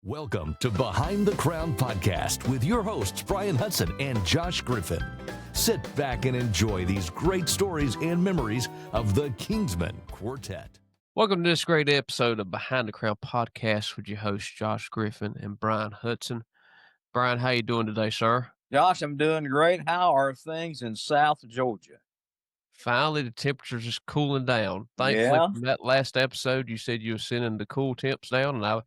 Welcome to Behind the Crown Podcast with your hosts, Brian Hudson and Josh Griffin. Sit back and enjoy these great stories and memories of the Kingsmen Quartet. Welcome to this great episode of Behind the Crown Podcast with your hosts, Josh Griffin and Brian Hudson. Brian, how you doing today, sir? Josh, I'm doing great. How are things in South Georgia? Finally, the temperature's just cooling down. Thankfully, Yeah. from that last episode, you said you were sending the cool temps down, and I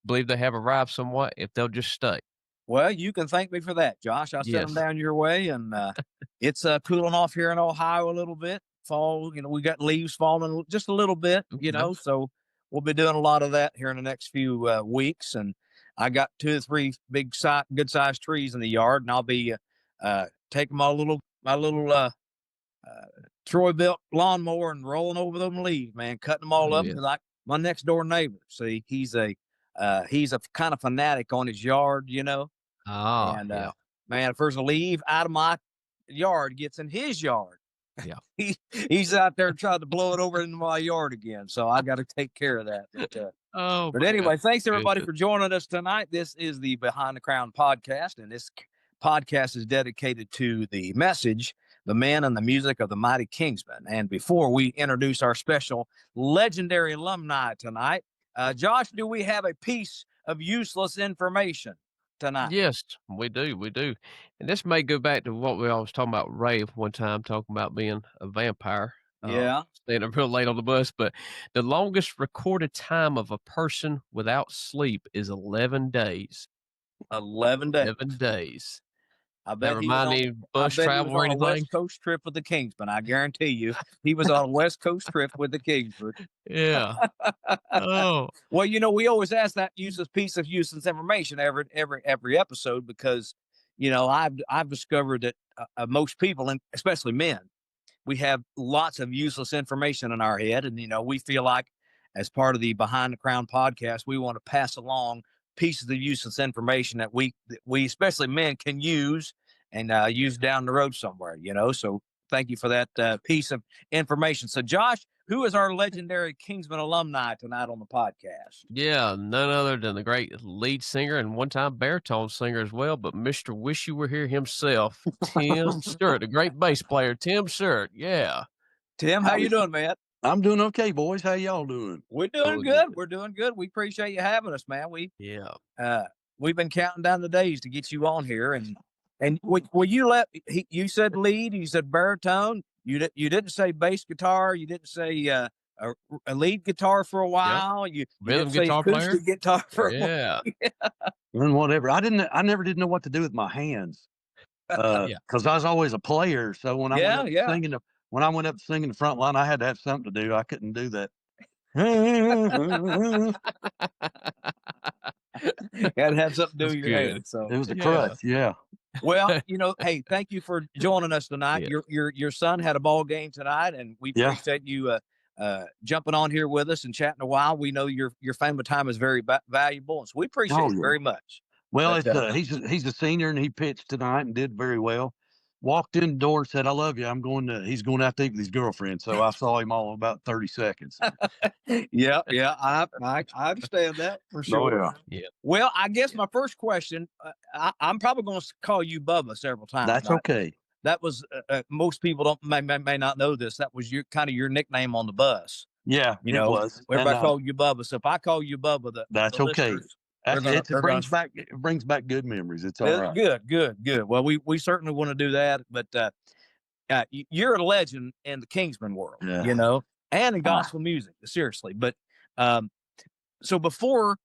believe they have arrived somewhat if they'll just stay. Well, you can thank me for that, Josh. I sent them down your way, and it's cooling off here in Ohio a little bit. Fall, we got leaves falling just a little bit, so we'll be doing a lot of that here in the next few weeks. And I got 2 or 3 good-sized trees in the yard, and I'll be taking my little Troy-built lawnmower and rolling over them leaves, man, cutting them all up. Like my next door neighbor, see, he's a kind of fanatic on his yard, Oh, and man, if there's a leaf out of my yard gets in his yard, he's out there trying to blow it over into my yard again. So I got to take care of that. But anyway, thanks everybody for joining us tonight. This is the Behind the Crown podcast, and this podcast is dedicated to the message, the men and the music of the mighty Kingsmen. And before we introduce our special legendary alumni tonight, Josh, do we have a piece of useless information tonight? Yes, we do. And this may go back to what we always talking about Ray one time, talking about being a vampire. Staying up real late on the bus. But the longest recorded time of a person without sleep is 11 days. 11 days. 11 days. I bet Never mind any bus travel or anything. A West Coast trip with the Kingsmen. I guarantee you, he was on a West Coast trip with the Kingsmen. Yeah. Oh. Well, we always ask that piece of useless information every episode because, I've discovered that most people, and especially men, we have lots of useless information in our head, and we feel like, as part of the Behind the Crown podcast, we want to pass along pieces of useless information that we especially men can use and use down the road somewhere, so thank you for that piece of information. So Josh, who is our legendary Kingsman alumni tonight on the podcast? Yeah, none other than the great lead singer and one-time baritone singer as well, but Mr. Wish You Were Here himself, Tim Surrett, the great bass player, Tim Surrett. Yeah. Tim, how you doing, man? I'm doing okay, boys. How y'all doing? We're doing good. We're doing good. We appreciate you having us, man. We've been counting down the days to get you on here, and you said lead, you said baritone, you didn't say bass guitar, you didn't say a lead guitar for a while, you rhythm didn't guitar say player, guitar for a while. And whatever. I never did know what to do with my hands, because I was always a player. So when I went up singing the front line, I had to have something to do. I couldn't do that. Had to have something to do with your head. So it was a crutch. Yeah. Well, hey, thank you for joining us tonight. Your son had a ball game tonight, and we appreciate you jumping on here with us and chatting a while. We know your family time is very valuable, and so we appreciate it very much. Well, he's a senior, and he pitched tonight and did very well. Walked in the door and said, "I love you. He's going out to eat with his girlfriend." So I saw him all in about 30 seconds. Yeah. I understand that for sure. Oh, yeah. Well, I guess my first question, I'm probably going to call you Bubba several times. That's okay. That was, most people may not know this. That was your nickname on the bus. Yeah, it was. Everybody called you Bubba. So if I call you Bubba, that's okay. It brings back good memories. It's all right. Good. Well, we certainly want to do that, but you're a legend in the Kingsman world, and in gospel music, seriously. But so before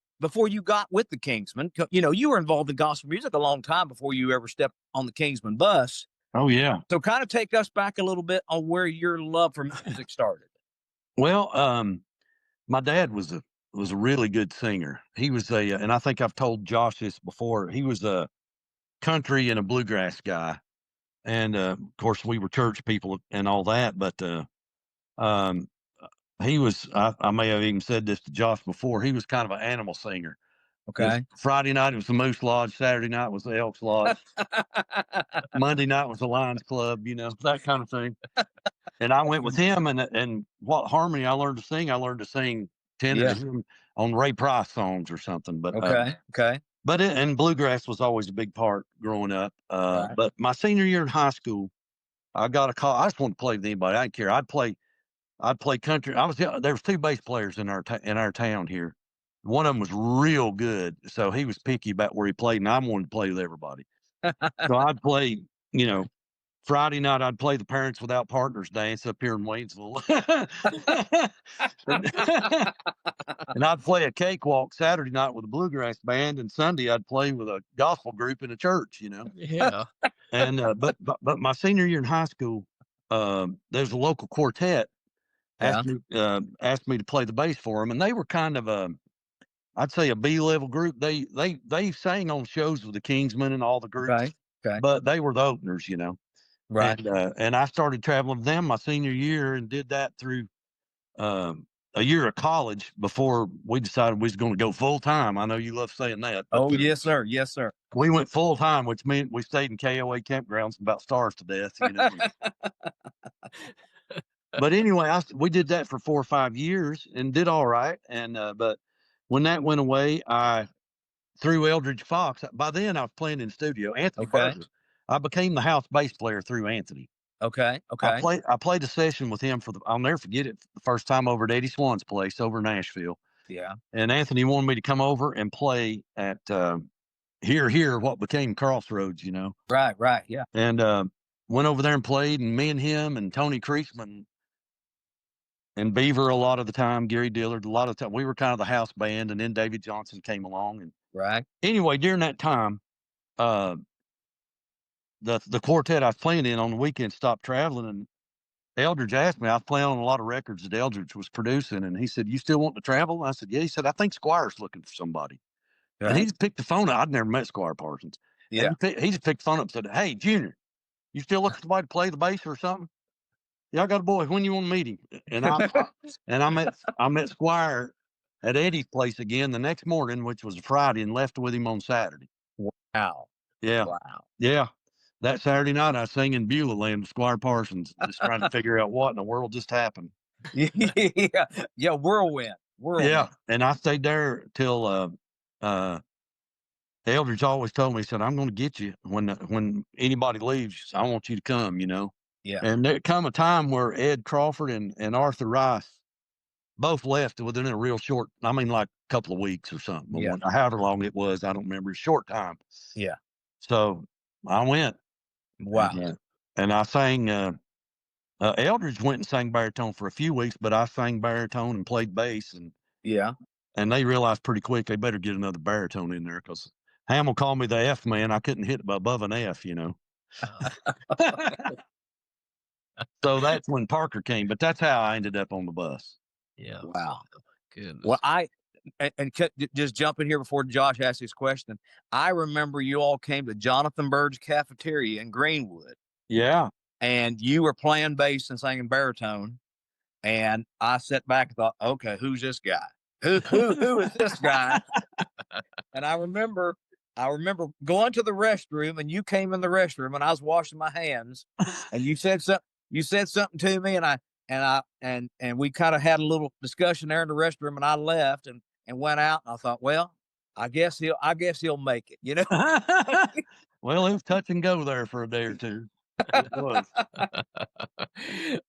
you got with the Kingsmen, you were involved in gospel music a long time before you ever stepped on the Kingsman bus. Oh yeah. So kind of take us back a little bit on where your love for music started. Well, my dad was a really good singer. He was and I think I've told Josh this before, he was a country and a bluegrass guy. And, of course we were church people and all that, but, he was, I may have even said this to Josh before, he was kind of an animal singer. Okay. Friday night it was the Moose Lodge. Saturday night was the Elks Lodge. Monday night was the Lions Club, that kind of thing. And I went with him, and what harmony I learned to sing tenor on Ray Price songs or something. But okay. But and bluegrass was always a big part growing up. Right. But my senior year in high school, I got a call. I just wanted to play with anybody. I didn't care. I'd play country. There was two bass players in our town here. One of them was real good, so he was picky about where he played, and I wanted to play with everybody. So I'd play, Friday night I'd play the Parents Without Partners dance up here in Waynesville. And I'd play a cakewalk Saturday night with a bluegrass band, and Sunday I'd play with a gospel group in a church, Yeah. And but my senior year in high school, there's a local quartet asked me to play the bass for them, and they were kind of I'd say a B-level group. They sang on shows with the Kingsmen and all the groups, Okay. but they were the openers, Right. And I started traveling with them my senior year and did that through a year of college before we decided we was going to go full time. I know you love saying that. Oh, yes, sir. Yes, sir. We went full time, which meant we stayed in KOA campgrounds and about starved to death. But anyway, we did that for 4 or 5 years and did all right. And but when that went away, through Eldridge Fox. By then, I was playing in the studio. Anthony Berger. I became the house bass player through Anthony. Okay. I played a session with him I'll never forget it, the first time over at Eddie Swan's place over in Nashville. Yeah. And Anthony wanted me to come over and play at here, what became Crossroads, Right. Yeah. And went over there and played, and me and him and Tony Creasman and Beaver a lot of the time, Gary Dillard, a lot of the time, we were kind of the house band, and then David Johnson came along. And right. Anyway, during that time, the quartet I was playing in on the weekend stopped traveling, and Eldridge asked me. I was playing on a lot of records that Eldridge was producing, and he said, "You still want to travel?" I said, "Yeah." He said, "I think Squire's looking for somebody." Right. And he just picked the phone up. I'd never met Squire Parsons. Yeah. He just picked the phone up and said, "Hey, Junior, you still looking for somebody to play the bass or something?" "Yeah, I got a boy. When you want to meet him?" And I met Squire at Eddie's place again the next morning, which was a Friday, and left with him on Saturday. Wow. Yeah. Wow. Yeah. That Saturday night, I was singing Beulah Land with Squire Parsons, just trying to figure out what in the world just happened. Yeah, whirlwind. Yeah, and I stayed there till Eldridge always told me, he said, "I'm going to get you when anybody leaves. I want you to come, Yeah. And there come a time where Ed Crawford and Arthur Rice both left within a real short, like a couple of weeks or something. Yeah. However long it was, I don't remember. A short time. Yeah. So I went. Wow. And I sang. Eldridge went and sang baritone for a few weeks, but I sang baritone and played bass, and they realized pretty quick they better get another baritone in there, because Hamill called me the F man. I couldn't hit above an F, So that's when Parker came, but that's how I ended up on the bus. Yeah. Wow. Goodness. Well, just jump in here before Josh asks his question. I remember you all came to Jonathan Bird's Cafeteria in Greenwood. Yeah. And you were playing bass and singing baritone. And I sat back and thought, okay, who's this guy? Who is this guy? And I remember going to the restroom, and you came in the restroom, and I was washing my hands, and you said something to me, and we kind of had a little discussion there in the restroom, and I left and went out, and I thought, well, I guess he'll make it, Well, it was touch and go there for a day or two. It was.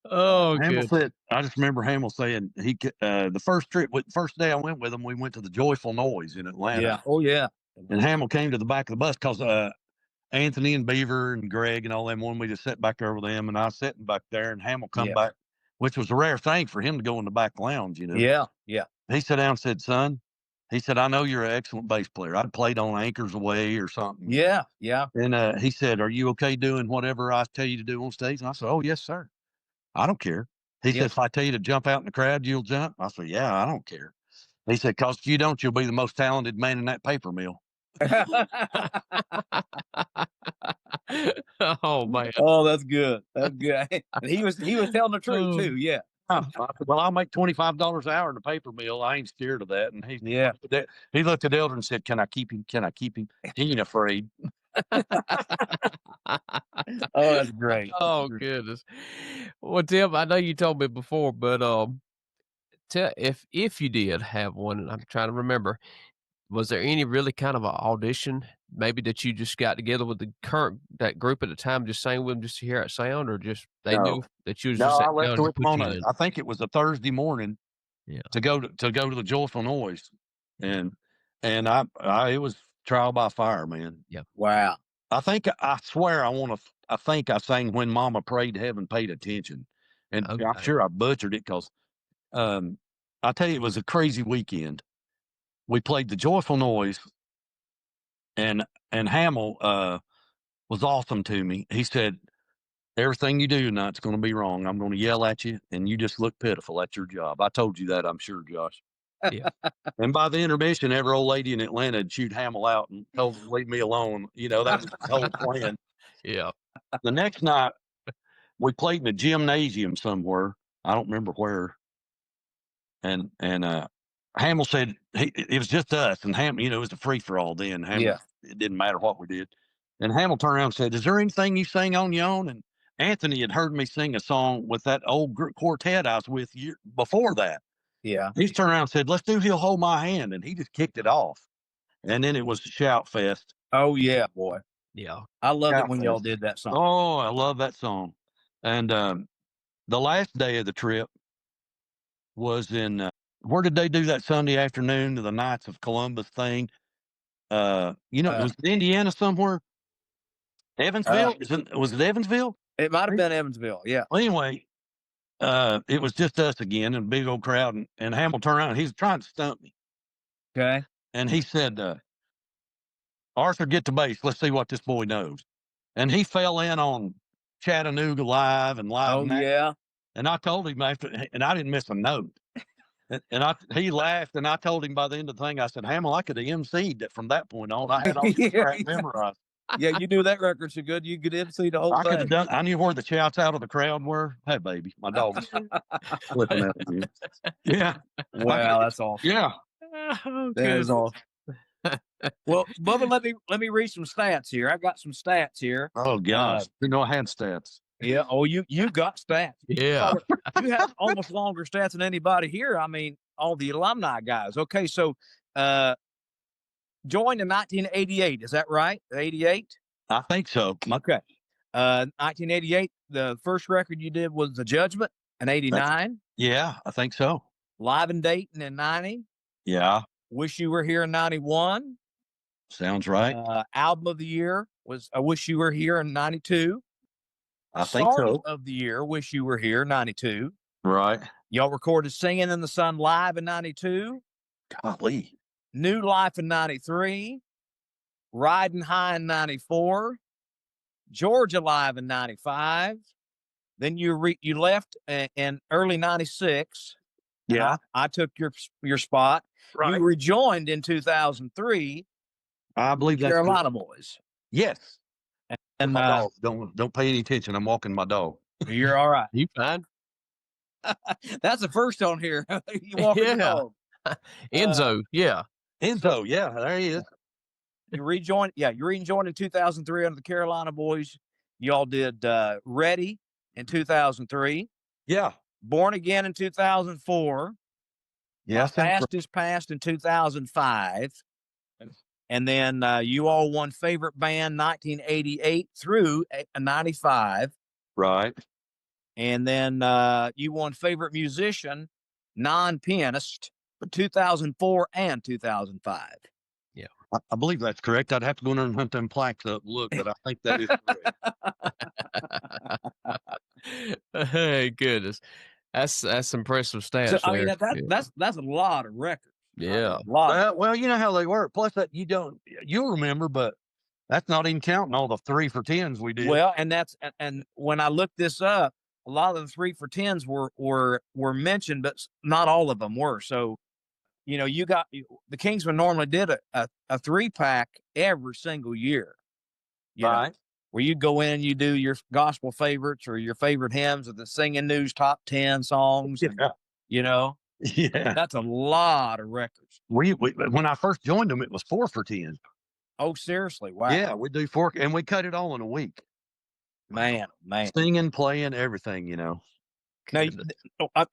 Oh, Hamill said, I just remember Hamill saying the first day I went with him, we went to the Joyful Noise in Atlanta. Yeah. Oh yeah. And Hamill came to the back of the bus because Anthony and Beaver and Greg and all them wanted me to sit back there with them, and I was sitting back there, and Hamill come back, which was a rare thing for him to go in the back lounge, Yeah. He sat down and said, "Son," he said, "I know you're an excellent bass player. I'd played on Anchors Away or something." Yeah. And he said, "Are you okay doing whatever I tell you to do on stage?" And I said, "Oh, yes, sir. I don't care." He said, "If I tell you to jump out in the crowd, you'll jump?" I said, "Yeah, I don't care." He said, "'Cause if you don't, you'll be the most talented man in that paper mill." Oh man. Oh, that's good. That's good. And he was telling the truth too. Yeah. I said, "Well, I'll make $25 an hour in the paper mill. I ain't scared of that." And he looked at Elder and said, Can I keep him? He ain't afraid. Oh, that's great. Oh goodness. Well, Tim, I know you told me before, but if you did have one, and I'm trying to remember, was there any really kind of a audition maybe that you just got together with that group at the time, just sang with them just to hear it sound, or just they knew No, that you was no, just I that left talented with to them put on you in? I think it was a Thursday morning Yeah. to go to the Joyful Noise, and I it was trial by fire, man. Yeah. Wow. I swear I think I sang When Mama Prayed Heaven Paid Attention, and I'm Okay. sure I butchered it because I tell you, it was a crazy weekend. We played the Joyful Noise, and Hamill was awesome to me. He said, "Everything you do tonight's going to be wrong. I'm going to yell at you, and you just look pitiful. That's your job." I told you that, I'm sure, Josh. Yeah. And by the intermission, every old lady in Atlanta had chewed Hamill out and told him to leave me alone. That was the whole plan. Yeah. The next night, we played in a gymnasium somewhere. I don't remember where. And Hamill said it was just us, and Hamill, it was a free for all then. Hamill, Yeah. it didn't matter what we did. And Hamill turned around and said, "Is there anything you sing on your own?" And Anthony had heard me sing a song with that old quartet I was with before that. Yeah. He turned around and said, "Let's do He'll Hold My Hand," and he just kicked it off. And then it was a shout fest. Oh yeah, boy. Yeah. I loved it Shout when y'all fest. did that song. Oh, I love that song. And the last day of the trip was in where did they do that Sunday afternoon to the Knights of Columbus thing? It was in Indiana somewhere. Evansville? Was it Evansville? It might have been Evansville. Yeah. Well, anyway, it was just us again and a big old crowd. And Hamill turned around. He's trying to stump me. Okay. And he said, "Arthur, get the bass. Let's see what this boy knows." And he fell in on Chattanooga Live and Live. Oh yeah. And I told him and I didn't miss a note. And he laughed, and I told him by the end of the thing, I said, "Hamill, I could have MC'd that from that point on. I had all the crap memorized." Yeah, you knew that record so good you could MC the whole I could have thing. done. I knew where the shouts out of the crowd were. Hey, baby, my dog was flipping at me. Yeah. Wow, that's awesome. Yeah. Oh, That is awesome. Well, Bubba, let me read some stats here. I've got some stats here. Oh gosh, I had stats. Yeah. Oh, you got stats. Yeah. You have almost longer stats than anybody here. I mean, all the alumni guys. Okay, so joined in 1988. Is that right? 88? I think so. Okay. 1988. The first record you did was The Judgment in 89. Yeah, I think so. Live in Dayton in 90. Yeah. Wish You Were Here in 91. Sounds right. Album of the year was I Wish You Were Here in 92. I think so. Of the year, Wish You Were Here, 92. Right. Y'all recorded Singing in the Sun live in 92. Golly. New Life in 93. Riding High in 94. Georgia Live in 95. Then you left in early 96. Yeah. I took your spot. Right. You rejoined in 2003. I believe that's Carolina Boys. Yes. And my dog. Don't pay any attention. I'm walking my dog. You're all right. You fine? That's the first on here. You walking your dog. Enzo, yeah. Enzo, yeah, there he is. You rejoined in 2003 under the Carolina Boys. Y'all did Ready in 2003. Yeah. Born Again in 2004. Yeah. Fast is Past in 2005. And then you all won Favorite Band 1988 through 95. Right. And then you won Favorite Musician, Non-Pianist for 2004 and 2005. Yeah. I believe that's correct. I'd have to go in there and hunt them plaques up. Look, but I think that is correct. Hey, goodness. That's impressive stats. So, I mean, that's a lot of records. Yeah. Well, you know how they work. Plus that you'll remember, but that's not even counting all the 3 for 10s we did. Well, and when I looked this up, a lot of the 3 for 10s were mentioned, but not all of them were. So, the Kingsmen normally did a 3-pack every single year. Right. Where you go in and you do your gospel favorites or your favorite hymns or the Singing News top 10 songs. Yeah. Yeah. That's a lot of records. We when I first joined them, it was 4 for 10. Oh, seriously? Wow. Yeah, we do 4, and we cut it all in a week. Man. Singing, playing, everything, Now,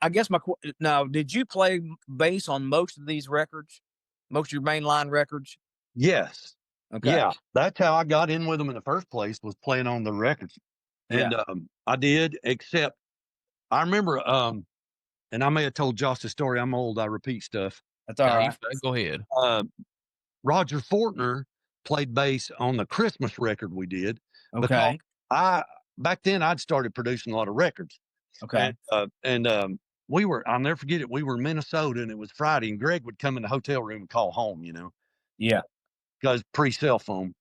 I guess now, did you play bass on most of these records? Most of your mainline records? Yes. Okay. Yeah. That's how I got in with them in the first place, was playing on the records. And I did, except I remember, and I may have told Josh the story. I'm old. I repeat stuff. That's all right. Go ahead. Roger Fortner played bass on the Christmas record we did. Okay. Because back then I'd started producing a lot of records. Okay. And we were, I'll never forget it. We were in Minnesota and it was Friday, and Greg would come in the hotel room and call home, Yeah. because pre-cell phone.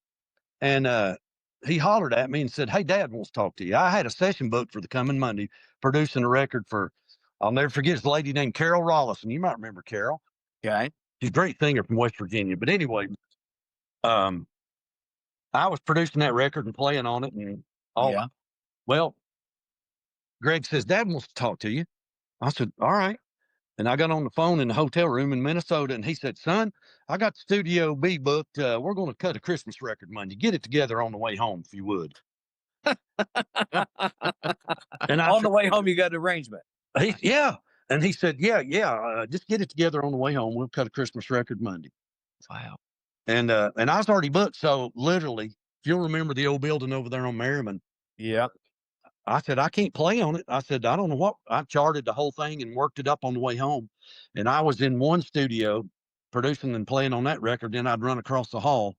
And he hollered at me and said, "Hey, Dad wants to talk to you." I had a session booked for the coming Monday, producing a record for, I'll never forget, this lady named Carol Rollison. You might remember Carol. Okay. She's a great singer from West Virginia. But anyway, I was producing that record and playing on it. And well, Greg says, "Dad wants to talk to you." I said, "All right." And I got on the phone in the hotel room in Minnesota, and he said, "Son, I got Studio B booked. We're going to cut a Christmas record Monday. Get it together on the way home, if you would." And on the way home, you got an arrangement. And he said, yeah, just get it together on the way home. We'll cut a Christmas record Monday. Wow. And I was already booked. So literally, if you'll remember the old building over there on Merriman. Yeah. I said, "I can't play on it." I said, "I don't know what." I charted the whole thing and worked it up on the way home. And I was in one studio producing and playing on that record. Then I'd run across the hall.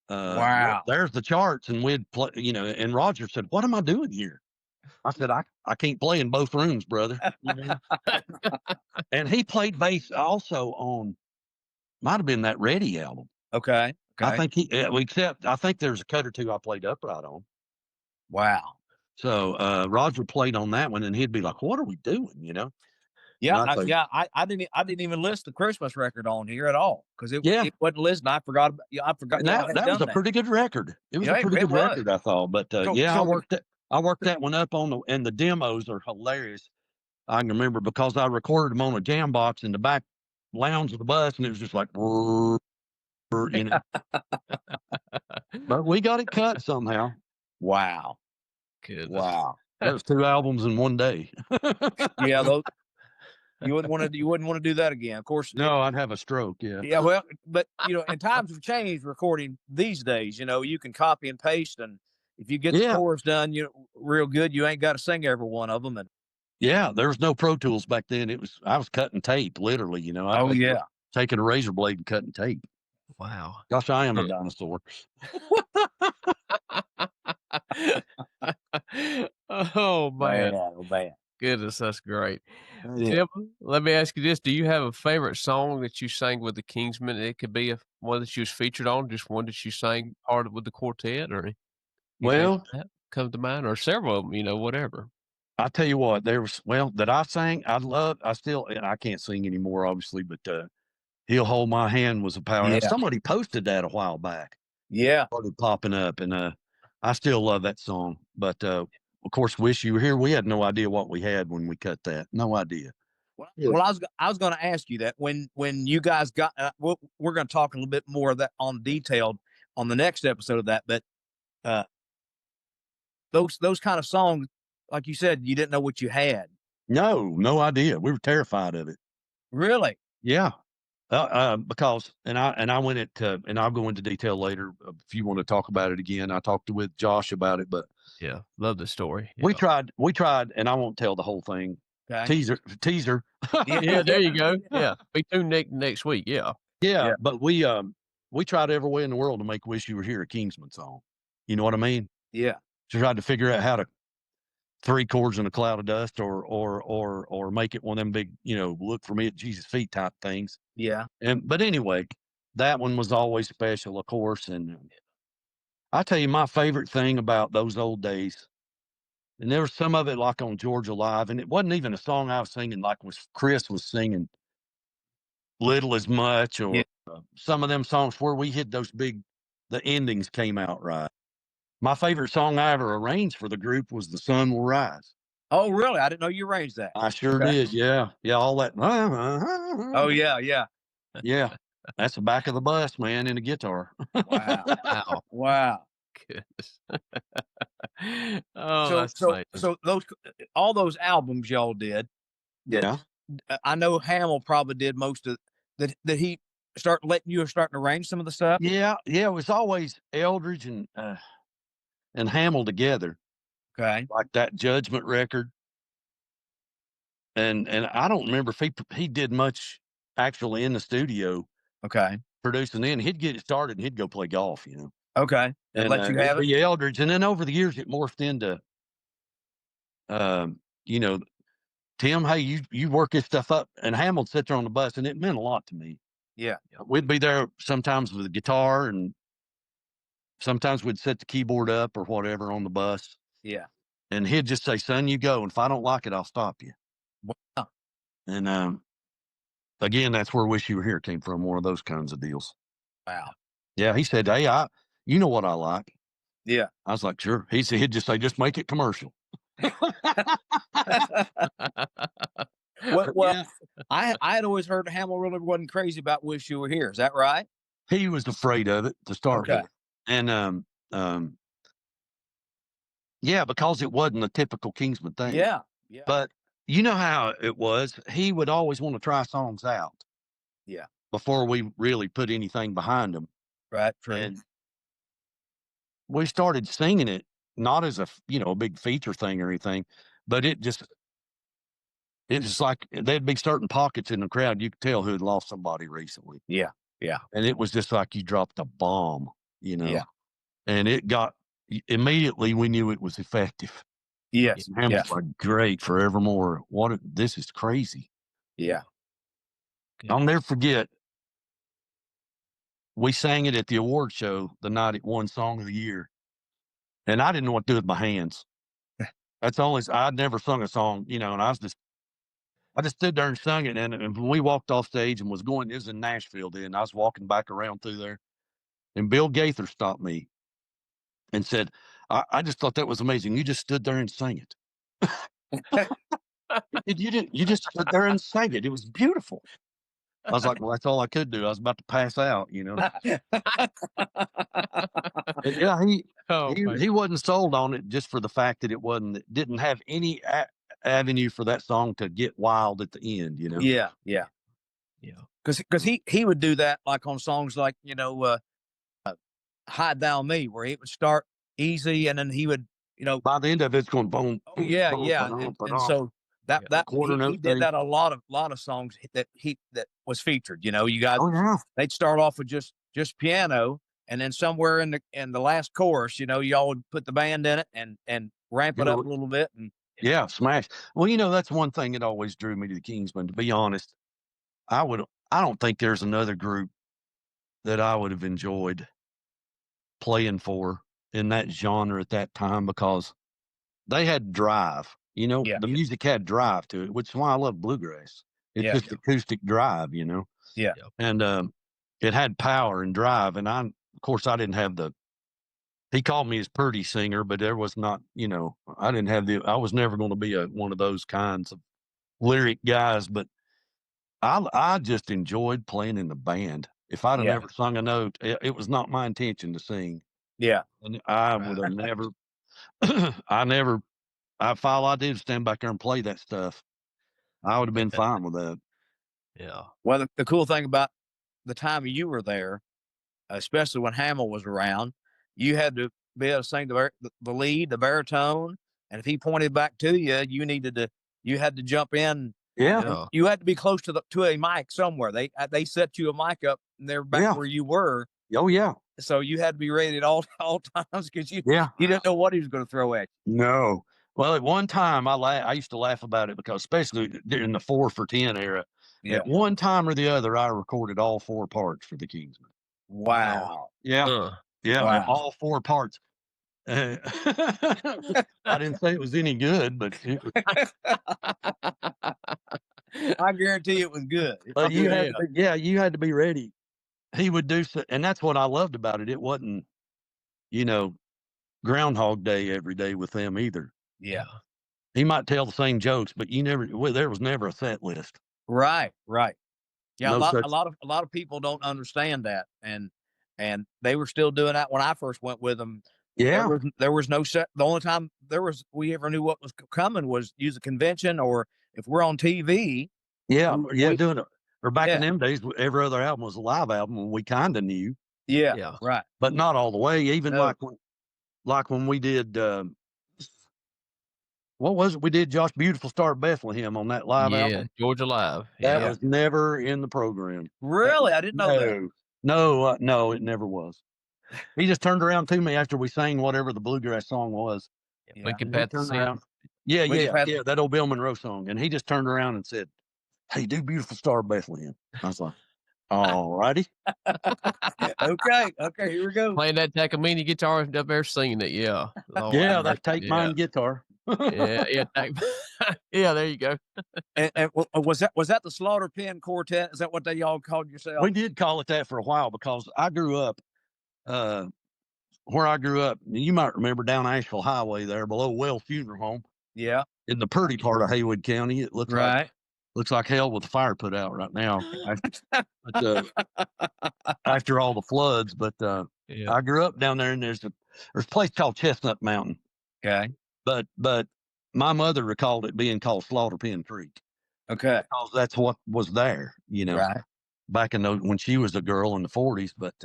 Wow. There's the charts. And we'd play, and Roger said, "What am I doing here?" I said, I can't play in both rooms, brother. And he played bass also on, might have been that Ready album. Okay. I think I think there's a cut or two I played upright on. Wow. So Roger played on that one, and he'd be like, "What are we doing?" Yeah, I didn't even list the Christmas record on here at all because it wasn't listed. I forgot. And that was a pretty good record. It was a pretty good record, I thought. But I worked that one up and the demos are hilarious. I can remember because I recorded them on a jam box in the back lounge of the bus, and it was just like, But we got it cut somehow. Wow. Goodness. Wow. That was 2 albums in one day. Yeah, you wouldn't want to do that again. Of course. No, I'd have a stroke. Yeah. Yeah. Well, but and times have changed recording these days. You can copy and paste, and if you get the chorus done, real good, you ain't got to sing every one of them. And yeah, there was no Pro Tools back then. I was cutting tape, literally. Taking a razor blade and cutting tape. Wow. Gosh, I am a dinosaur. Oh man. Goodness, that's great. Tim, let me ask you this. Do you have a favorite song that you sang with the Kingsmen? It could be one that you was featured on, just one that you sang part of with the quartet, or that comes to mind, or several of them, whatever. I tell you what, that I sang, I can't sing anymore, obviously, but He'll Hold My Hand was a power. Yeah. Somebody posted that a while back. Yeah. Started popping up, and I still love that song. But of course, Wish You Were Here. We had no idea what we had when we cut that. No idea. Well, I was going to ask you that when you guys got. We're going to talk a little bit more of that on detailed on the next episode of that. But those kind of songs, like you said, you didn't know what you had. No idea. We were terrified of it. Really? Yeah. Because I went and I'll go into detail later if you want to talk about it again. I talked with Josh about it, but yeah, love the story. We tried, and I won't tell the whole thing. Okay. Teaser. Yeah, there you go. Yeah, be tuned next week. Yeah. But we tried every way in the world to make "Wish You Were Here" a Kingsman song. You know what I mean? Yeah. Tried to figure out how to 3 chords in a cloud of dust, or make it one of them big, look for me at Jesus' feet type things. Yeah. But anyway, that one was always special, of course. And I'll tell you my favorite thing about those old days, and there was some of it like on Georgia Live, and it wasn't even a song I was singing, like Chris was singing Little As Much, or some of them songs where we hit those the endings came out right. My favorite song I ever arranged for the group was "The Sun Will Rise." Oh, really? I didn't know you arranged that. I sure did. Yeah. All that. Oh, yeah. Yeah. That's the back of the bus, man, and a guitar. Wow. Wow. Goodness. Oh, So that's amazing. all those albums y'all did. Yeah. I know Hamill probably did most of that. Did he start letting you start to arrange some of the stuff? Yeah. It was always Eldridge and Hamill together, Okay. like that Judgment record. And I don't remember if he did much actually in the studio Okay. producing. Then he'd get it started and he'd go play golf, Okay. And and let you it'd have it. be Eldridge. And then over the years, it morphed into, you know, Tim, hey, you work this stuff up, and Hamill would sit there on the bus, and it meant a lot to me. Yeah. We'd be there sometimes with a guitar, and sometimes we'd set the keyboard up or whatever on the bus, Yeah. and he'd just say, "Son, you go, and if I don't like it, I'll stop you." Wow. And again, that's where "Wish You Were Here" came from, one of those kinds of deals. Wow. Yeah, he said, "Hey, you know what I like." Yeah. I was like, "Sure." He'd just say, "Just make it commercial." Well, Yeah. I had always heard Hamill really wasn't crazy about "Wish You Were Here." Is that right? He was afraid of it to start Okay. with, and yeah, because it wasn't a typical Kingsman thing. Yeah. Yeah. But you know how it was. He would always want to try songs out. Yeah. Before we really put anything behind them. Right. True. And we started singing it, not as a big feature thing or anything, but it's like there'd be certain pockets in the crowd you could tell who had lost somebody recently. Yeah. Yeah. And it was just like you dropped a bomb, Yeah. and it got immediately we knew it was effective. Yes. And Yeah. was like, great, forevermore. This is crazy. Yeah. I'll never forget. We sang it at the award show the night it won Song of the Year, and I didn't know what to do with my hands. That's only I'd never sung a song, and I just stood there and sung it. And when we walked off stage and was going, it was in Nashville then. I was walking back around through there, and Bill Gaither stopped me and said, "I just thought that was amazing. You just stood there and sang it. You didn't. You just stood there and sang it. It was beautiful." I was like, "Well, that's all I could do. I was about to pass out, And yeah, he wasn't sold on it just for the fact that it didn't have any avenue for that song to get wild at the end, Yeah. Yeah. Yeah. Because he would do that like on songs like "Hide Thou Me," where it would start easy and then he would By the end of it, it's going boom. oh, yeah, boom, yeah, ba-dum, and ba-dum. so that quarter he note did thing. that a lot of songs that was featured. You guys, Oh yeah, they'd start off with just piano, and then somewhere in the last chorus, y'all would put the band in it and ramp it up a little bit. And yeah, smash. Well, that's one thing that always drew me to the Kingsmen. To be honest, I don't think there's another group that I would have enjoyed playing for in that genre at that time because they had drive. Yeah. The music had drive to it, which is why I love bluegrass. It's just acoustic drive, Yeah. and it had power and drive. And of course, I didn't have he called me his pretty singer, but there was not, I didn't have I was never going to be one of those kinds of lyric guys, but I just enjoyed playing in the band. If I'd have Yeah. never sung a note, it was not my intention to sing. Yeah. And I would have never, if all I did was stand back there and play that stuff, I would have been fine with that. Yeah. Well, the cool thing about the time you were there, especially when Hamill was around, you had to be able to sing the lead, the baritone, and if he pointed back to you, you had to jump in. Yeah. You had to be close to a mic somewhere. They set you a mic up and they're back where you were. Oh yeah. So you had to be ready at all times because you didn't know what he was going to throw at you. No. Well, at one time I used to laugh about it because especially during the 4 for 10 era, at one time or the other, I recorded all 4 parts for the Kingsmen. Wow. Yeah. Yeah. Wow. All 4 parts. I didn't say it was any good, but I guarantee it was good. But you had to be ready. He would do so, and that's what I loved about it. It wasn't, Groundhog Day every day with them either. Yeah. He might tell the same jokes, but there was never a set list. Right. Yeah, No a lot of people don't understand that, and they were still doing that when I first went with them. Yeah. There was no set. The only time we ever knew what was coming was use a convention, or if we're on TV. Yeah. Doing it. Or back in Yeah. them days, every other album was a live album, and we kind of knew. Yeah. Right. But not all the way. Even No. like when we did, what was it? We did Josh Beautiful Star of Bethlehem on that live Yeah, album. Georgia Live. That Yeah. was never in the program. Really? I didn't know that. No, it never was. He just turned around to me after we sang whatever the bluegrass song was. Yeah. Lincoln He Path to turned Sin. around. Yeah, that old Bill Monroe song. And he just turned around and said, "Hey, do Beautiful Star of Bethlehem." I was like, all righty. Okay, here we go. Playing that Takamine guitar up there singing it, yeah. Yeah, that Take Mine guitar. Yeah, yeah, there you go. And was that the Slaughter Pen Quartet? Is that what they all called yourself? We did call it that for a while because I grew up, where I grew up, you might remember down Asheville Highway there below Well Funeral Home. Yeah. In the pretty part of Haywood County. It looks like hell with the fire put out right now. After all the floods, but I grew up down there, and there's a place called Chestnut Mountain. Okay. But my mother recalled it being called Slaughter Pen Creek. Okay. Because that's what was there, back in when she was a girl in the 40s. But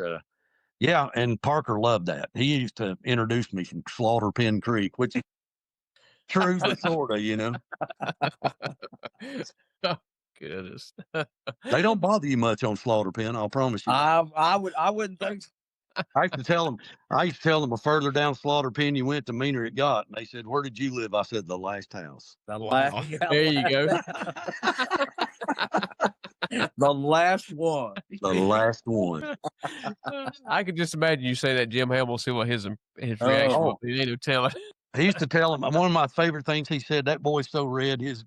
yeah, and Parker loved that. He used to introduce me from Slaughter Pen Creek, which is true, but sort of, Oh, goodness. They don't bother you much on Slaughter Pen, I'll promise you. I wouldn't think so. I used to tell them the further down Slaughter Pen you went, the meaner it got. And they said, "Where did you live?" I said, "The last house." The last. Wow. There you go. The last one. The last one. I could just imagine you say that, Jim Hamill, see what his reaction would be. They don't tell it. He used to tell him, one of my favorite things he said, "That boy's so red, his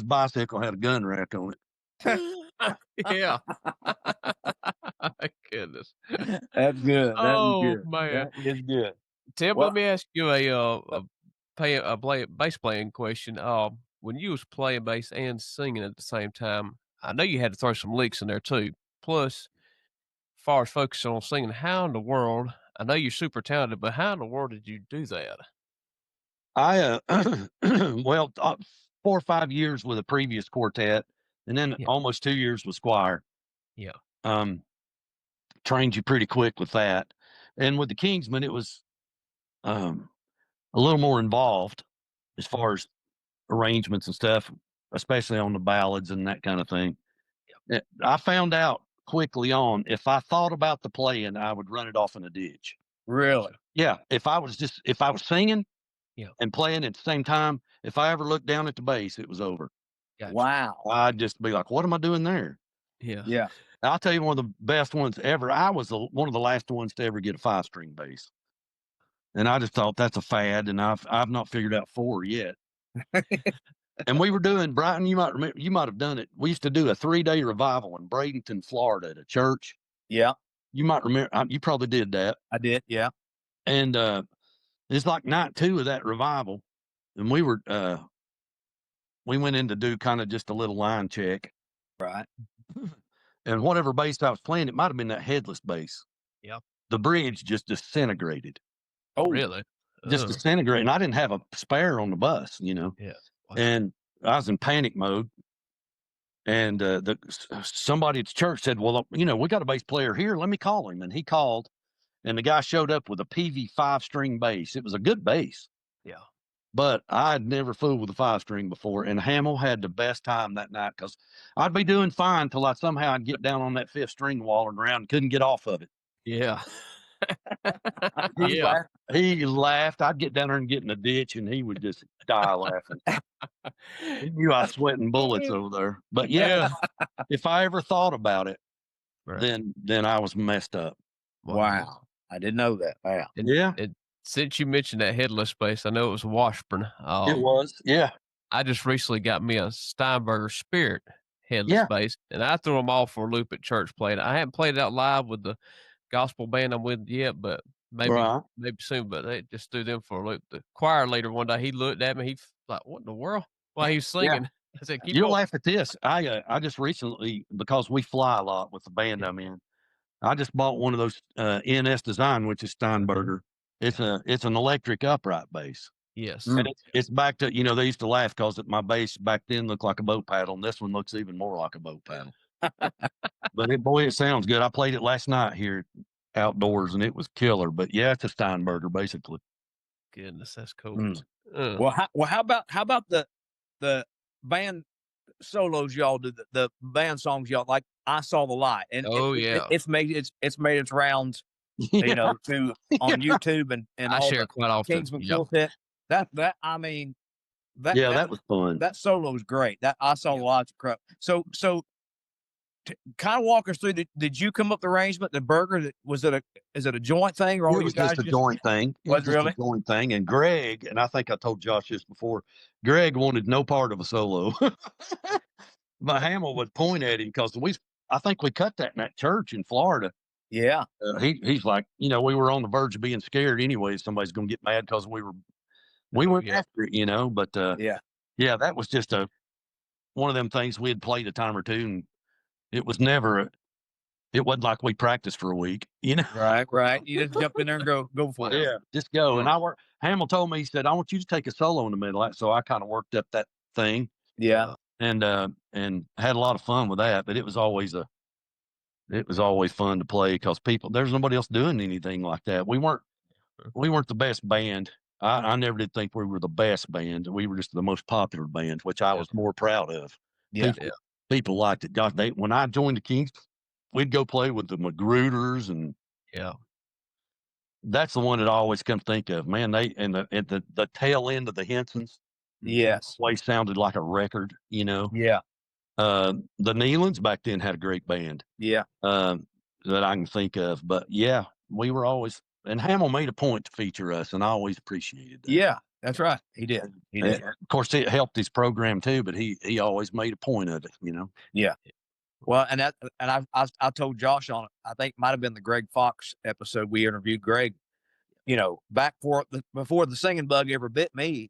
bicycle had a gun rack on it." Yeah. Goodness. That's good. Man, that is good. Tim, let me ask you a bass playing question. When you was playing bass and singing at the same time, I know you had to throw some licks in there too. Plus, as far as focusing on singing, how in the world? I know you're super talented, but how in the world did you do that? I 4 or 5 years with a previous quartet, and then almost 2 years with Squire. Yeah. Trained you pretty quick with that. And with the Kingsmen, it was a little more involved as far as arrangements and stuff, especially on the ballads and that kind of thing. Yep. I found out quickly on, if I thought about the playing, I would run it off in a ditch. Really? Yeah. If I was singing and playing at the same time, if I ever looked down at the bass, it was over. Gotcha. Wow. I'd just be like, what am I doing there? Yeah. Yeah. I'll tell you, one of the best ones ever. I was one of the last ones to ever get a 5-string bass. And I just thought that's a fad, and I've not figured out 4 yet. And we were doing, Brighton, you might remember, you might have done it. We used to do a 3-day revival in Bradenton, Florida at a church. Yeah. You might remember, you probably did that. I did, yeah. And it's like night 2 of that revival. And we went in to do kind of just a little line check. Right. And whatever bass I was playing, it might have been that headless bass. Yeah. The bridge just disintegrated. Oh, really? Just disintegrated. And I didn't have a spare on the bus, Yeah. Wow. And I was in panic mode. And somebody at the church said, "Well, we got a bass player here. Let me call him." And he called, and the guy showed up with a PV 5-string bass. It was a good bass. Yeah. But I'd never fooled with a 5-string before. And Hamill had the best time that night, because I'd be doing fine till I'd get down on that 5th string walling around and couldn't get off of it. Yeah. He laughed. I'd get down there and get in a ditch, and he would just die laughing. He knew I was sweating bullets over there. But if I ever thought about it, then I was messed up. Wow. I didn't know that. Wow. Since you mentioned that headless bass, I know it was Washburn. It was, yeah. I just recently got me a Steinberger Spirit headless bass, and I threw them all for a loop at church playing. I haven't played it out live with the gospel band I'm with yet, but maybe soon. But they just threw them for a loop. The choir leader one day, he looked at me, he like, "What in the world?" While he was singing. I said, "You'll laugh at this." I just recently, because we fly a lot with the band I'm in, I just bought one of those NS Design, which is Steinberger. It's an electric upright bass. Yes. And it's back to, they used to laugh because my bass back then looked like a boat paddle, and this one looks even more like a boat paddle. But it sounds good. I played it last night here outdoors, and it was killer. But yeah, it's a Steinberger basically. Goodness, that's cool. Well, how about the band solos y'all did, the band songs y'all like? I Saw the Light, and it's made its rounds, to on YouTube and I all share the quite often. Kingsmen Quartet. That was fun. That solo is great. That I Saw the Light. So kind of walk us through. Did you come up with the arrangement? The burger, is it a joint thing, or all it was just a joint thing? It was really a joint thing. And Greg, and I think I told Josh this before, Greg wanted no part of a solo. But Hamill would point at him because I think we cut that in that church in Florida. Yeah. He's like, we were on the verge of being scared anyway. Somebody's going to get mad because we went after it, but yeah, that was just one of them things we had played a time or two, and it wasn't like we practiced for a week, Right. You just jump in there and go for it. Yeah, just go. And Hamill told me, he said, I want you to take a solo in the middle. So I kind of worked up that thing. Yeah. And had a lot of fun with that, but it was always fun to play because there's nobody else doing anything like that. We weren't the best band. I never did think we were the best band. We were just the most popular band, which I was more proud of. Yeah. People liked it. God, when I joined the Kings, we'd go play with the Magruders, and that's the one that I always come to think of. Man, at the tail end of the Hensons, yes, always sounded like a record. Yeah. The Nealons back then had a great band. Yeah. That I can think of. But yeah, we were always, and Hamill made a point to feature us, and I always appreciated that. Yeah, that's right. He did. Of course, it helped his program too, but he always made a point of it, Yeah. Well, and I told Josh on it. I think it might have been the Greg Fox episode we interviewed Greg. Back before the singing bug ever bit me,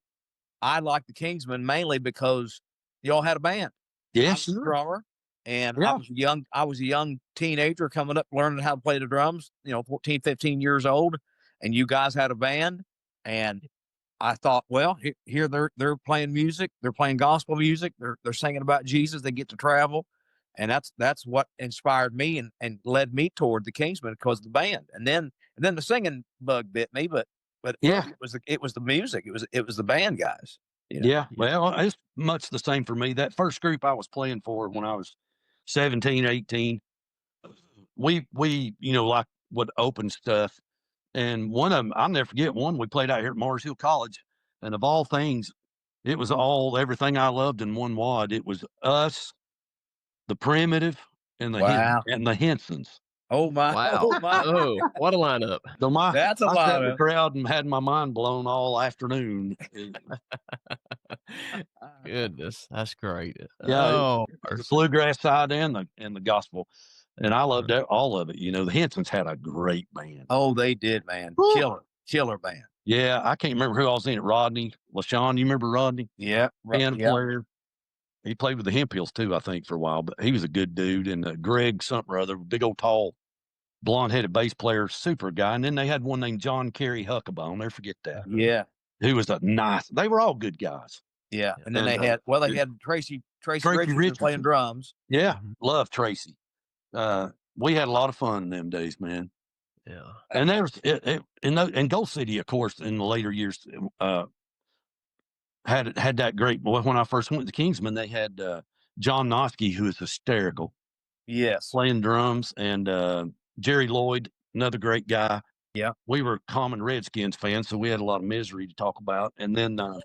I liked the Kingsmen mainly because y'all had a band. Yeah, sure. Drummer, and yeah. I was a young teenager coming up learning how to play the drums. 14, 15 years old, and you guys had a band, and I thought, well, here they're playing music, they're playing gospel music, they're singing about Jesus, they get to travel, and that's what inspired me and led me toward the Kingsmen because of the band, and then the singing bug bit me, but yeah, it was the music, it was the band guys. Yeah, well, it's much the same for me. That first group I was playing for when I was 17, 18, we like would open stuff. And one of them, I'll never forget one, we played out here at Mars Hill College. And of all things, it was everything I loved in one wad. It was us, the Primitive, and the Hensons. Oh my! Wow! Oh my! Oh, what a lineup! So that's a I lineup. sat in the crowd and had my mind blown all afternoon. Goodness, that's great. Yeah, the bluegrass side and the gospel, and I loved all of it. The Hensons had a great band. Oh, they did, man! Killer band. Yeah, I can't remember who I was in it. Rodney LaShawn, you remember Rodney? Yeah, band player. He played with the Hemphills too, I think, for a while, but he was a good dude. And Greg something or other, big old tall, blonde-headed bass player, super guy. And then they had one named John Kerry Huckabee. I'll never forget that. Yeah, who was they were all good guys. Yeah, and then they had Tracy Richardson playing drums. Yeah, love Tracy. We had a lot of fun in them days, man. Yeah, and there was in Gold City, of course, in the later years, had that great. When I first went to Kingsmen, they had John Noski, who is hysterical. Yes, playing drums, and Jerry Lloyd, another great guy. Yeah, we were common Redskins fans, so we had a lot of misery to talk about. And then I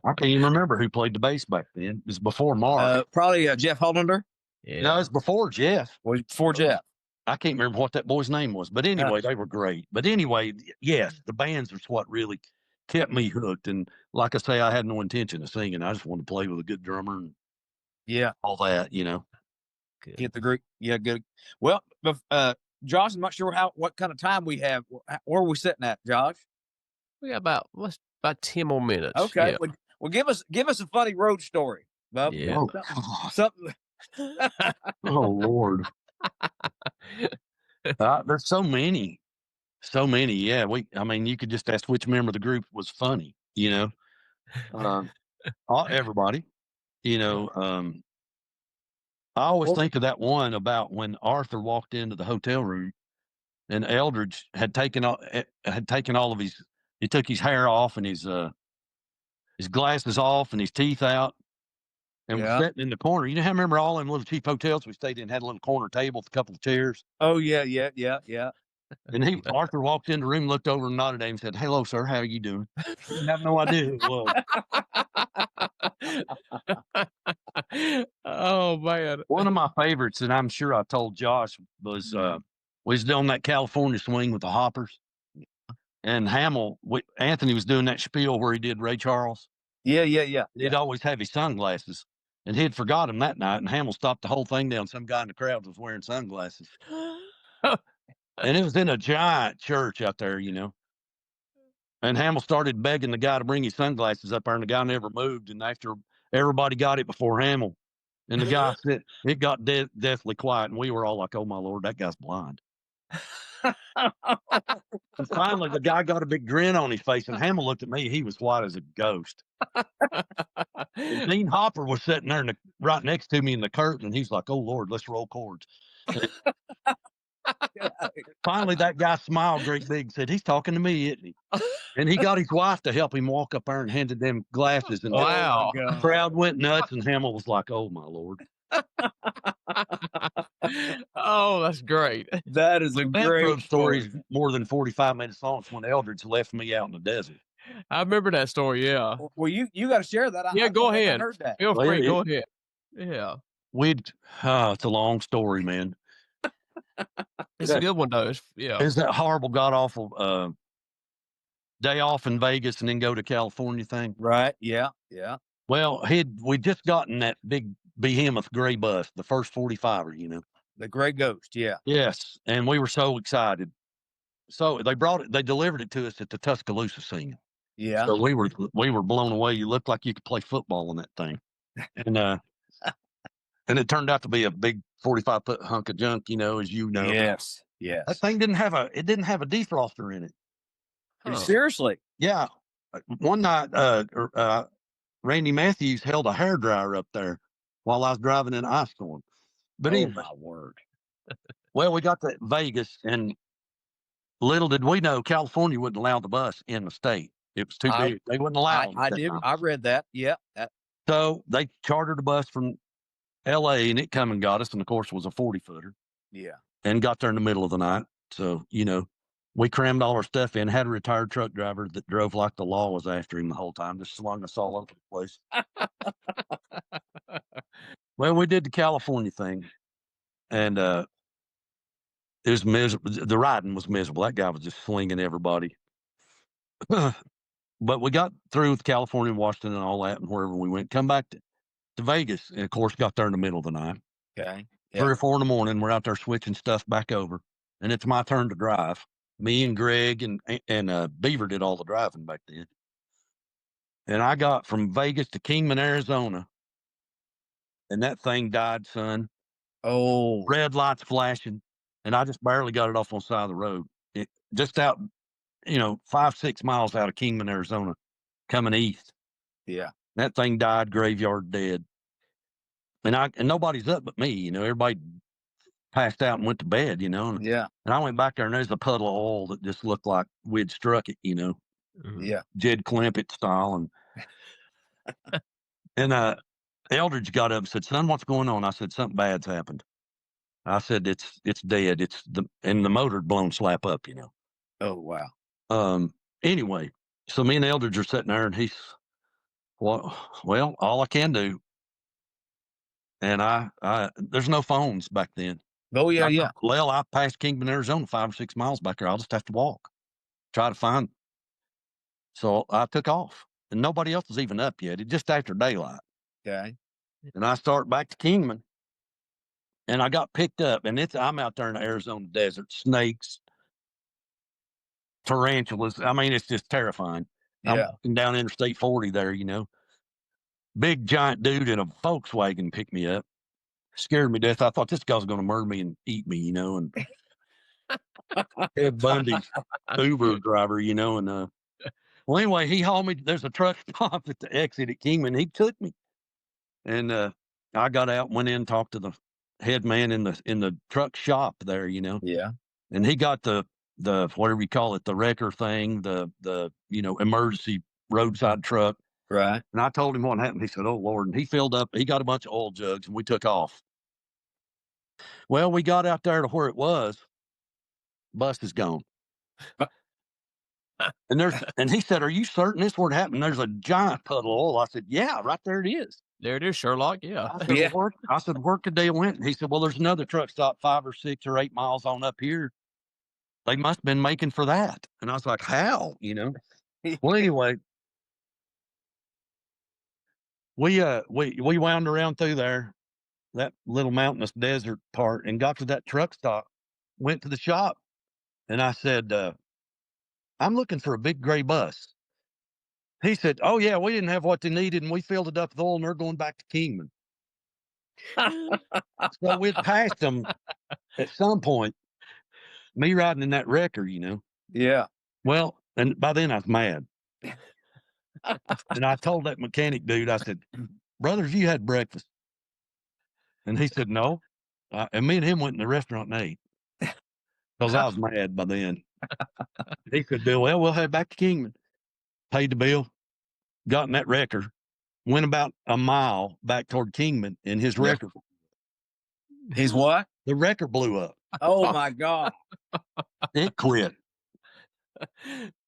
can't even remember who played the bass back then. It was before Mark. Probably Jeff Hollander. Yeah. No, it was before Jeff. Before Jeff. I can't remember what that boy's name was, but anyway, they were great. But anyway, yes, the bands was what really kept me hooked. And like I say, I had no intention of singing. I just wanted to play with a good drummer and all that, Good. Get the group. Yeah, good. Well, Josh, I'm not sure what kind of time we have. Where are we sitting at, Josh? We got about 10 more minutes. Okay. Yeah. Well, give us a funny road story, Bub. Yeah. Something. Oh Lord. There's so many. So many, yeah. I mean, you could just ask which member of the group was funny, you know. Everybody, you know. I always think of that one about when Arthur walked into the hotel room and Eldridge had taken all of his. He took his hair off and his glasses off and his teeth out, and was sitting in the corner. You know how, remember all them little cheap hotels we stayed in had a little corner table with a couple of chairs? Oh yeah. And Arthur walked in the room, looked over and nodded at him and said, "Hello, sir. How are you doing?" He didn't have no idea who it was. Oh man. One of my favorites, and I'm sure I told Josh, was doing that California swing with the hoppers. And Anthony was doing that spiel where he did Ray Charles. Yeah. He'd always have his sunglasses, and he'd forgot him that night. And Hamill stopped the whole thing down. Some guy in the crowd was wearing sunglasses, and it was in a giant church out there, you know. And Hamill started begging the guy to bring his sunglasses up there, and the guy never moved. And after everybody got it before Hamill, and the guy said, it got deathly quiet, and we were all like, "Oh my Lord, that guy's blind." And finally, the guy got a big grin on his face, and Hamill looked at me. He was white as a ghost. And Dean Hopper was sitting there right next to me in the curtain, and he's like, "Oh Lord, let's roll chords." Finally, that guy smiled great big and said, "He's talking to me, isn't he?" And he got his wife to help him walk up there and handed them glasses. And wow, the crowd went nuts, and Hamill was like, "Oh my Lord." Oh, that's great. That is a great story. More than 45 minutes long. It's when Eldridge left me out in the desert. I remember that story. Yeah. Well, you got to share that. Yeah, go ahead. Heard that. Feel free. Go ahead. Yeah. It's a long story, man. It's a good one, though. It's that horrible, god awful day off in Vegas and then go to California thing. Right. Yeah. Well, we just gotten that big behemoth gray bus, the first 45er, you know. The Gray Ghost, yeah. Yes, and we were so excited. So they delivered it to us at the Tuscaloosa scene. Yeah. So we were blown away. You looked like you could play football on that thing. And and it turned out to be a big 45-foot hunk of junk, you know, as you know. Yes. That thing didn't have a defroster in it. Huh. Seriously? Yeah. One night, Randy Matthews held a hairdryer up there while I was driving in an ice storm. But anyway, my word. Well, we got to Vegas, and little did we know California wouldn't allow the bus in the state. It was too big. They wouldn't allow it. I read that. Yeah. So they chartered a bus from L.A., and it come and got us, and of course it was a 40-footer. Yeah. And got there in the middle of the night. So, you know, we crammed all our stuff in, had a retired truck driver that drove like the law was after him the whole time, just swung us all over the place. Well, we did the California thing, and it was miserable. The riding was miserable. That guy was just slinging everybody. But we got through with California, Washington, and all that, and wherever we went. Come back to Vegas, and of course, got there in the middle of the night. Okay. 3 or 4 in the morning, we're out there switching stuff back over, and it's my turn to drive. Me and Greg and Beaver did all the driving back then. And I got from Vegas to Kingman, Arizona, and that thing died, son. Oh. Red lights flashing, and I just barely got it off on the side of the road. It just out, 5-6 miles out of Kingman, Arizona, coming east. Yeah. That thing died, graveyard dead. And nobody's up but me, everybody passed out and went to bed, Yeah. And I went back there, and there's a puddle of oil that just looked like we'd struck it, Yeah. Jed Clampett style. And Eldridge got up and said, "Son, what's going on?" I said, "Something bad's happened." I said, it's dead. And the motor had blown slap up, Oh, wow. Anyway, so me and Eldridge are sitting there, and he's, well, all I can do. And there's no phones back then. Oh, yeah, yeah. Well, I passed Kingman, Arizona, 5 or 6 miles back there. I'll just have to walk, try to find. So I took off, and nobody else was even up yet. It's just after daylight. Okay. And I start back to Kingman, and I got picked up, and I'm out there in the Arizona desert, snakes, tarantulas. I mean, it's just terrifying. Yeah. I'm walking down Interstate 40 there, Big giant dude in a Volkswagen picked me up. Scared me to death. I thought this guy's going to murder me and eat me, and Ted Bundy's Uber driver, and well, anyway, he hauled me. There's a truck stop at the exit at Kingman. He took me, and I got out, went in, talked to the head man in the truck shop there, Yeah. and he got the whatever you call it, the wrecker thing, the emergency roadside truck. Right. And I told him what happened. He said, "Oh Lord!" And he filled up. He got a bunch of oil jugs, and we took off. Well, we got out there to where it was. Bus is gone. And he said, "Are you certain this where it happened?" There's a giant puddle of oil. I said, "Yeah, right there it is." There it is, Sherlock. Yeah. I said, "Where could they have went?" And he said, "Well, there's another truck stop 5 or 6 or 8 miles on up here. They must have been making for that." And I was like, "How?" Well, anyway, we wound around through there, that little mountainous desert part, and got to that truck stop. Went to the shop, and I said, "I'm looking for a big gray bus." He said, "Oh yeah, we didn't have what they needed, and we filled it up with oil, and they're going back to Kingman." So we'd passed them at some point. Me riding in that wrecker, Yeah. Well, and by then I was mad. And I told that mechanic dude, I said, "Brother, have you had breakfast?" And he said, "No." And me and him went in the restaurant and ate because I was mad by then. He said, "Bill, well, we'll head back to Kingman." Paid the bill, got in that wrecker, went about a mile back toward Kingman, and his wrecker. His what? The wrecker blew up. Oh my God. It quit.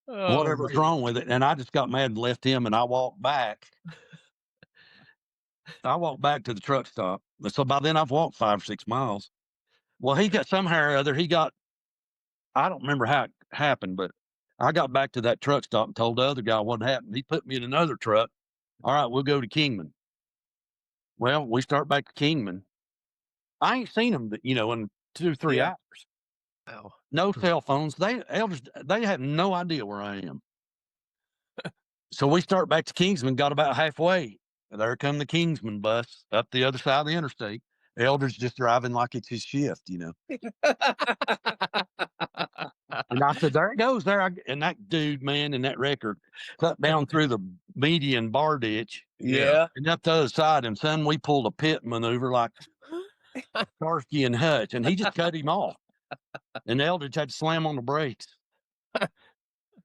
Oh, Whatever was wrong with it. And I just got mad and left him, and I walked back. To the truck stop. So by then I've walked 5 or 6 miles. Well, he got somehow or other, I don't remember how it happened, but I got back to that truck stop and told the other guy what happened. He put me in another truck. All right, we'll go to Kingman. Well, we start back to Kingman. I ain't seen him, in 2 or 3 hours. wow. No cell phones. They have no idea where I am. So we start back to Kingsman, got about halfway. There come the Kingsman bus up the other side of the interstate. Elder's just driving like it's his shift, And I said, "There it goes there." And that dude, man, in that wrecker cut down through the median bar ditch. Yeah. And up the other side. And son, we pulled a pit maneuver like Starsky and Hutch, and he just cut him off. And Eldridge had to slam on the brakes.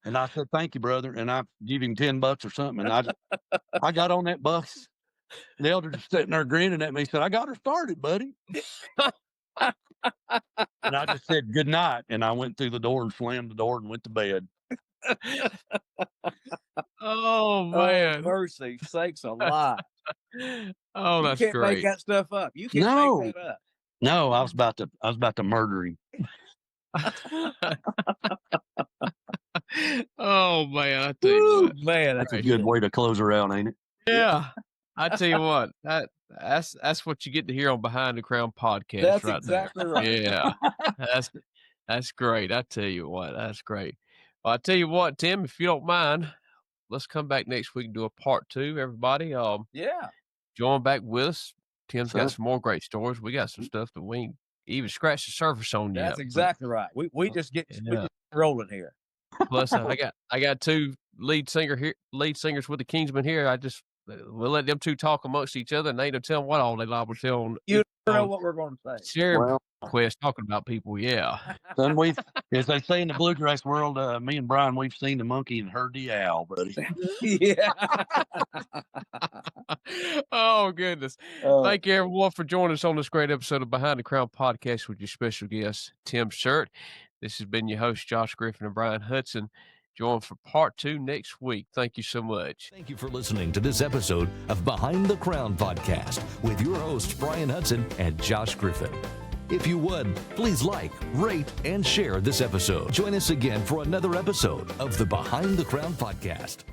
And I said, "Thank you, brother." And I give him $10 or something. And I got on that bus. And Eldridge was sitting there grinning at me. He said, "I got her started, buddy." And I just said, "Good night." And I went through the door and slammed the door and went to bed. Oh man. Mercy sakes alive. Oh, that's you can't great. make that stuff up. You can't make that up. No, I was about to murder him. Oh man, I tell you what. Man, That's a good way to close her out, ain't it? Yeah. I tell you what, that's what you get to hear on Behind the Crown podcast. That's right exactly there. right. Yeah. That's great. I tell you what, that's great. Well, I tell you what, Tim, if you don't mind, let's come back next week and do a part 2, everybody. Yeah. Join back with us. Tim's got Sure. some more great stories. We got some stuff that we ain't even scratched the surface on yet. That's exactly right. We just get rolling here. Plus, I got 2 lead singers with the Kingsmen here. We'll let them 2 talk amongst each other, and they don't tell them what all they liable to tell on. You don't know what we're going to say. Share quest talking about people. Yeah. Son, as they say in the bluegrass world, me and Brian, we've seen the monkey and heard the owl, buddy. Yeah. Oh goodness. Thank you everyone for joining us on this great episode of Behind the Crown podcast with your special guest, Tim Surrett. This has been your host, Josh Griffin and Brian Hudson. Join for part 2 next week. Thank you so much. Thank you for listening to this episode of Behind the Crown podcast with your hosts, Brian Hudson and Josh Griffin. If you would, please like, rate, and share this episode. Join us again for another episode of the Behind the Crown podcast.